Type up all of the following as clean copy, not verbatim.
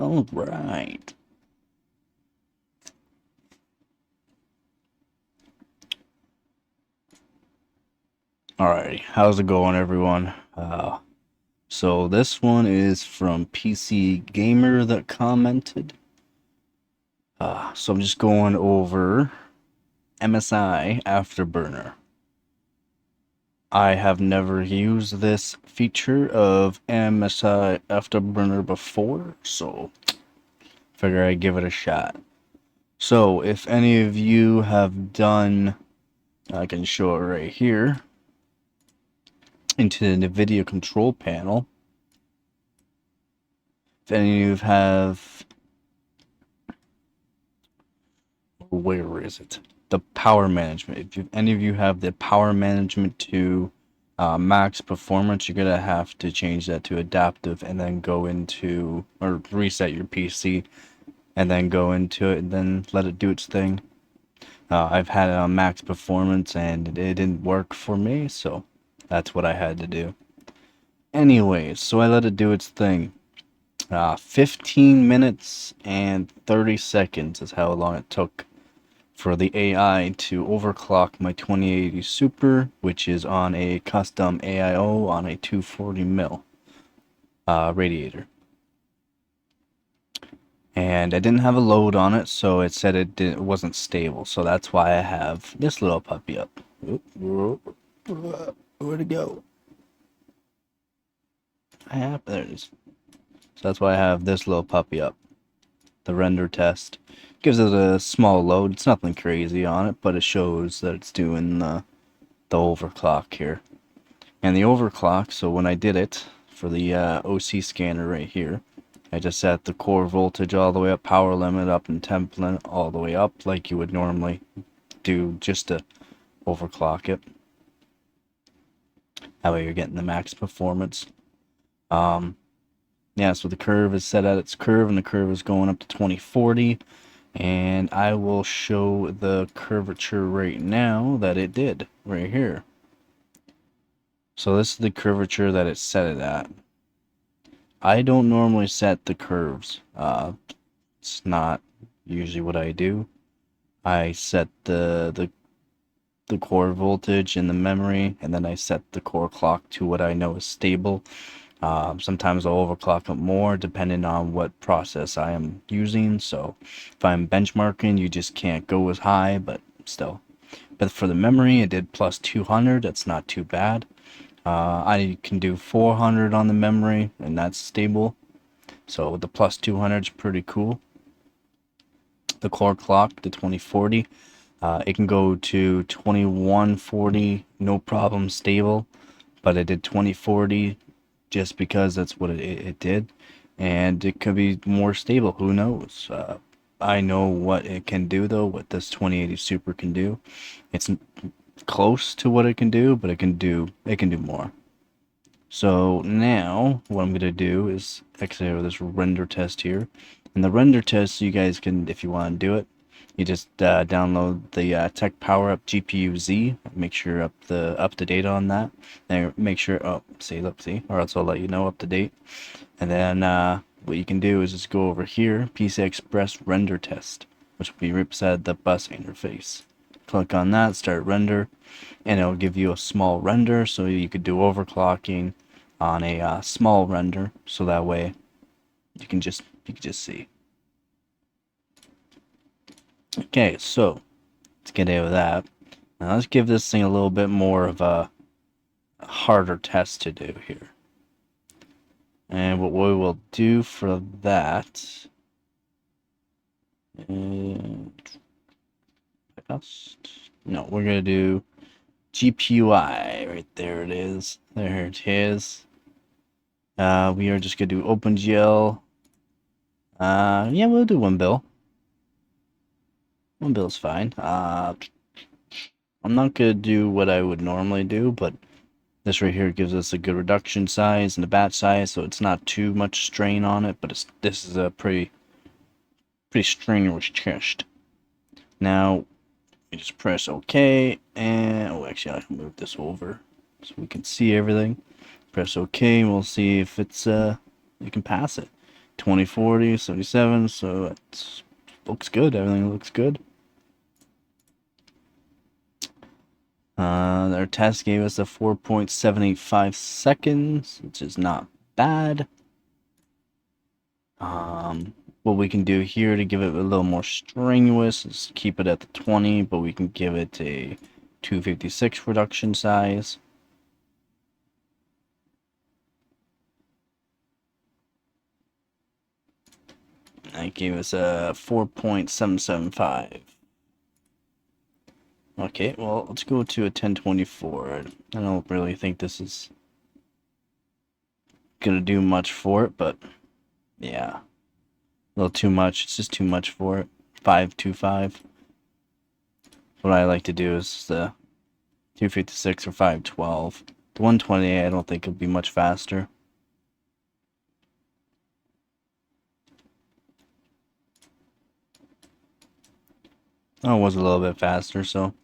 All right. Alrighty, how's it going, everyone? So this one is from PC Gamer that commented. So I'm just going over MSI Afterburner. I have never used this feature of MSI Afterburner before, so figure I'd give it a shot. So if any of you have done, I can show it right here, into the NVIDIA control panel. If any of you have, where is it? The power management. If any of you have the power management to max performance, you're gonna have to change that to adaptive and then go into, or reset your PC and then go into it and then let it do its thing. I've had it on max performance and it didn't work for me, so that's what I had to do. Anyways, so I let it do its thing. 15 minutes and 30 seconds is how long it took for the AI to overclock my 2080 Super, which is on a custom AIO on a 240 mil radiator. And I didn't have a load on it, so it said it wasn't stable. So that's why I have this little puppy up. Where'd it go? There it is. So that's why I have this little puppy up. The render test gives it a small load. It's nothing crazy on it, but it shows that it's doing the overclock here. And the overclock, so when I did it for the OC scanner right here, I just set the core voltage all the way up, power limit up, and temp limit all the way up like you would normally do just to overclock it. That way you're getting the max performance. Yeah, so the curve is set at its curve, and the curve is going up to 2040. And I will show the curvature right now that it did, right here. So this is the curvature that it set it at. I don't normally set the curves. It's not usually what I do. I set the core voltage in the memory, and then I set the core clock to what I know is stable. Sometimes I'll overclock it more depending on what process I am using. So if I'm benchmarking, you just can't go as high, but still. But for the memory, it did plus 200. That's not too bad. I can do 400 on the memory, and that's stable. So the plus 200 is pretty cool. The core clock, the 2040, it can go to 2140, no problem, stable. But it did 2040 just because that's what it did. And it could be more stable, who knows? I know what it can do, though, what this 2080 Super can do. It's close to what it can do, but it can do more. So now what I'm gonna do is exit out of this render test here. And the render test, you guys can, if you want to do it, you just download the Tech Power Up GPU Z. Make sure up to date on that. And make sure, oh, see, or else I'll let you know up to date. And then what you can do is just go over here, PCI Express render test, which will be right beside the bus interface. Click on that, start render, and it'll give you a small render, so you could do overclocking on a small render, so that way you can just see. Okay, so let's get out of that. Now let's give this thing a little bit more of a harder test to do here. And what we will do for that, no, we're gonna do GPUI. Right there it is. There it is. We are just gonna do OpenGL. Yeah, we'll do one bill. One bill's fine. I'm not gonna do what I would normally do, but this right here gives us a good reduction size and a batch size, so it's not too much strain on it. But this is a pretty strenuous test. Now we just press OK, and oh, actually I can move this over so we can see everything. Press OK, and we'll see if it's you can pass it. 2040, 77, so it looks good. Everything looks good. Our test gave us a 4.785 seconds, which is not bad. What we can do here to give it a little more strenuous is keep it at the 20, but we can give it a 256 reduction size. That gave us a 4.775. Okay, well, let's go to a 1024. I don't really think this is gonna do much for it, but yeah. A little too much. It's just too much for it. 525. What I like to do is the 256 or 512. The 128 I don't think it'll be much faster. Oh, it was a little bit faster, so a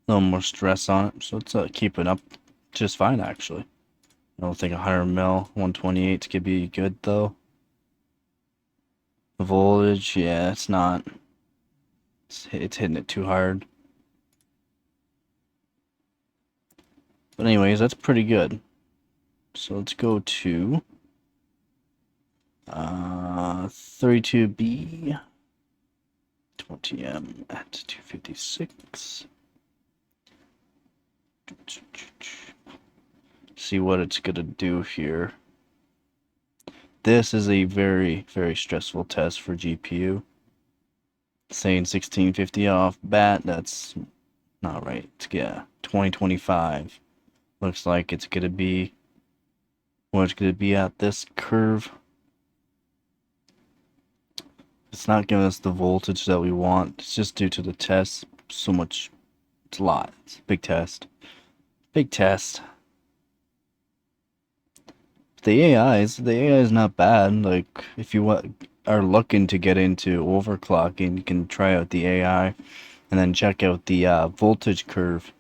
little more stress on it. So it's keeping up just fine, actually. I don't think 100 mil 128 could be good, though. The voltage, yeah, it's not. It's hitting it too hard. But anyways, that's pretty good. So let's go to 32B 20M at 256. See what it's gonna do here. This is a very, very stressful test for GPU. Saying 1650 off bat, that's not right. Yeah, 2025. Looks like it's gonna be it's gonna be at this curve. It's not giving us the voltage that we want. It's just due to the test. So much. It's a lot. It's a big test. Big test. The AI is not bad. Like, if you are looking to get into overclocking, you can try out the AI and then check out the voltage curve.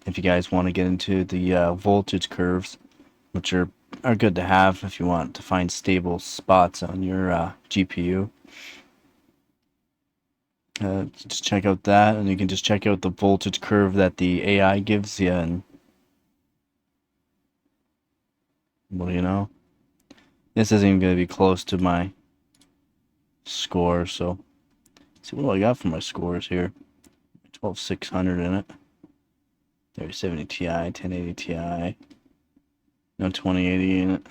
If you guys want to get into the voltage curves, which are good to have if you want to find stable spots on your GPU. Just check out that, and you can just check out the voltage curve that the AI gives you, and well, you know, this isn't even going to be close to my score, so let's see what I got for my scores here. 12600 in it, 3070 Ti, 1080 Ti, no 2080 in it.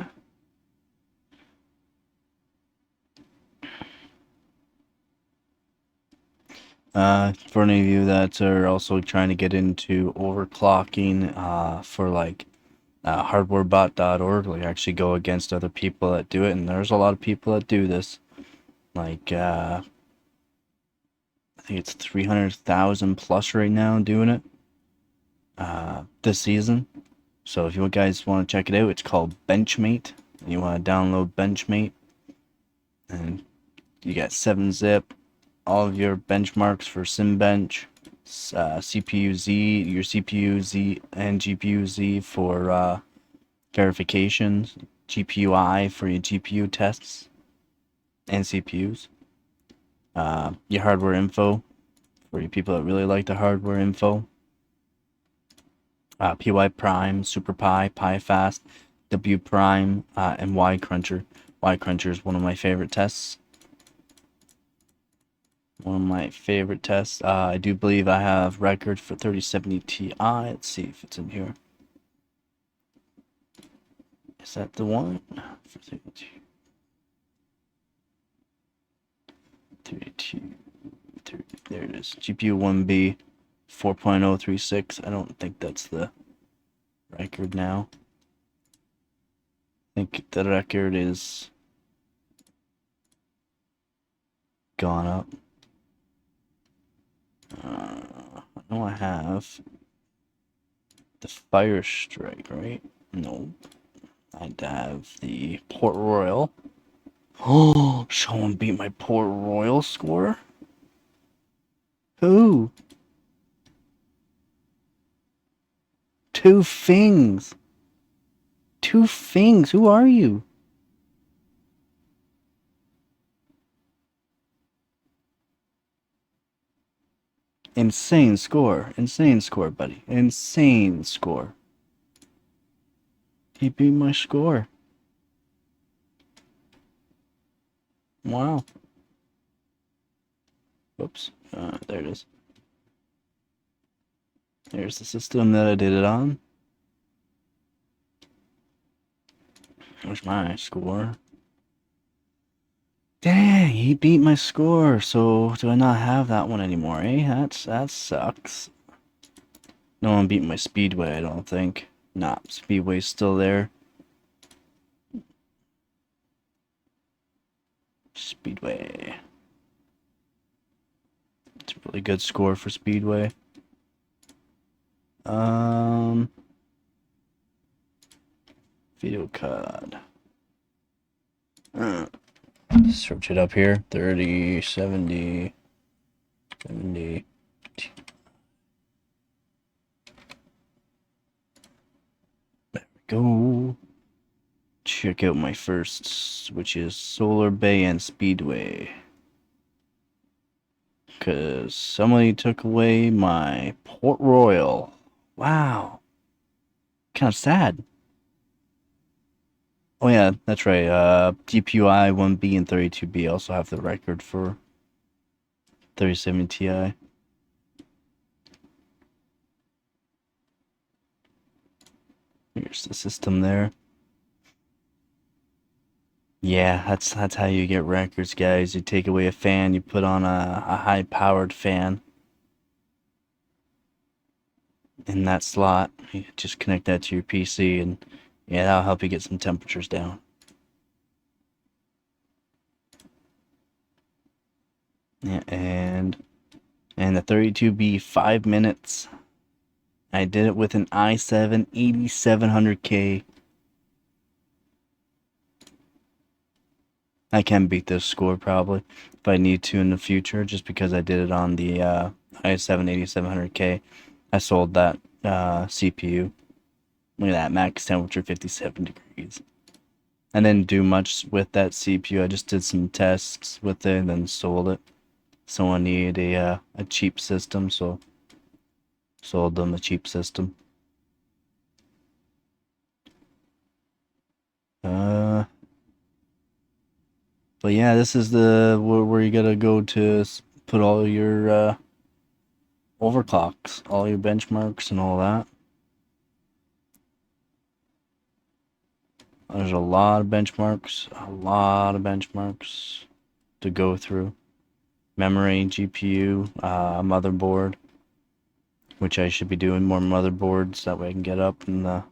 For any of you that are also trying to get into overclocking, for like hardwarebot.org, like actually go against other people that do it, and there's a lot of people that do this. Like, I think it's 300,000 plus right now doing it this season. So if you guys want to check it out, it's called Benchmate. You want to download Benchmate, and you got 7-zip, all of your benchmarks for SimBench, CPU-Z, your CPU-Z and GPU-Z for verifications, GPU-I for your GPU tests and CPUs. Your hardware info for you people that really like the hardware info. PY Prime, SuperPi, PiFast, W Prime, and Y Cruncher. Y Cruncher is one of my favorite tests. One of my favorite tests. I do believe I have record for 3070 Ti. Let's see if it's in here. Is that the one? For 32. 32. There it is. GPU 1B 4.036. I don't think that's the record now. I think the record is gone up. I know I have the Fire Strike, right? No. I'd have the Port Royal. Oh, someone beat my Port Royal score? Who? Two Fings. Two Fings. Who are you? Insane score. Insane score, buddy. Insane score. He beat my score. Wow. Whoops. There it is. There's the system that I did it on. Where's my score? Dang, he beat my score. So do I not have that one anymore, eh? That sucks. No one beat my Speedway, I don't think. Nah, Speedway's still there. Speedway. It's a really good score for Speedway. Video card. Search it up here. 30, 70, 70. There we go. Check out my firsts, which is Solar Bay and Speedway. Because somebody took away my Port Royal. Wow. Kind of sad. Oh yeah, that's right. GPUI 1B and 32B also have the record for 3070 Ti. Here's the system there. Yeah, that's how you get records, guys. You take away a fan, you put on a high-powered fan in that slot. You just connect that to your PC, and yeah, that'll help you get some temperatures down. Yeah, and the 32B 5 minutes. I did it with an i7 8700K. I can beat this score probably if I need to in the future, just because I did it on the i7 8700K. I sold that CPU. Look at that, max temperature 57 degrees. I didn't do much with that CPU. I just did some tests with it and then sold it. Someone needed a cheap system, so sold them a cheap system. But yeah, this is the where you gotta go to put all your overclocks, all your benchmarks and all that. There's a lot of benchmarks to go through. Memory, GPU, motherboard, which I should be doing more motherboards, that way I can get up in the...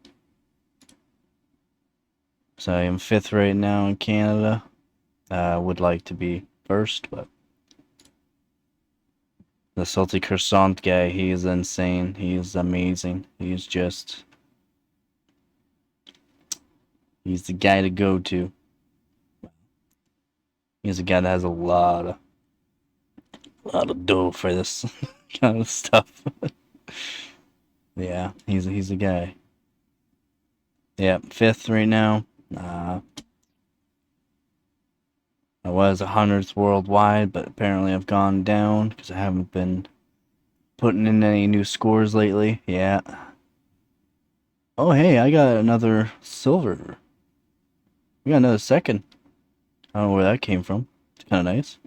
So I am 5th right now in Canada. Would like to be 1st, but the Salty Croissant guy, he is insane. He is amazing. He's the guy to go to. He's a guy that has a lot of dough for this kind of stuff. Yeah, he's a guy. Yeah, 5th right now. I was 100th worldwide, but apparently I've gone down because I haven't been putting in any new scores lately. Yeah. Oh, hey, I got another silver. We got another 2nd. I don't know where that came from. It's kind of nice.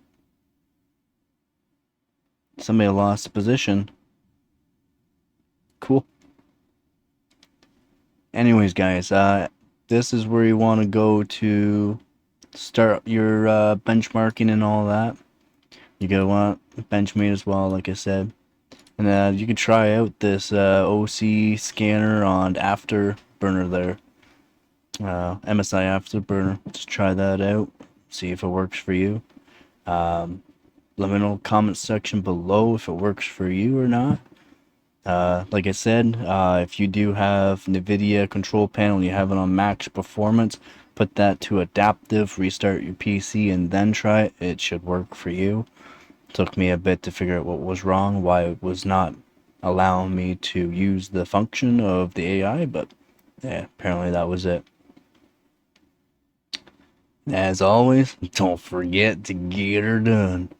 Somebody lost a position. Cool. Anyways, guys, this is where you want to go to start your benchmarking and all that. You're gonna want Benchmade as well, like I said. And you can try out this OC scanner on Afterburner there. MSI Afterburner. Just try that out. See if it works for you. Let me know in the comment section below if it works for you or not. Like I said, if you do have NVIDIA control panel and you have it on max performance, put that to adaptive, restart your PC, and then try it. It should work for you. Took me a bit to figure out what was wrong, why it was not allowing me to use the function of the AI, but yeah, apparently that was it. As always, don't forget to get her done.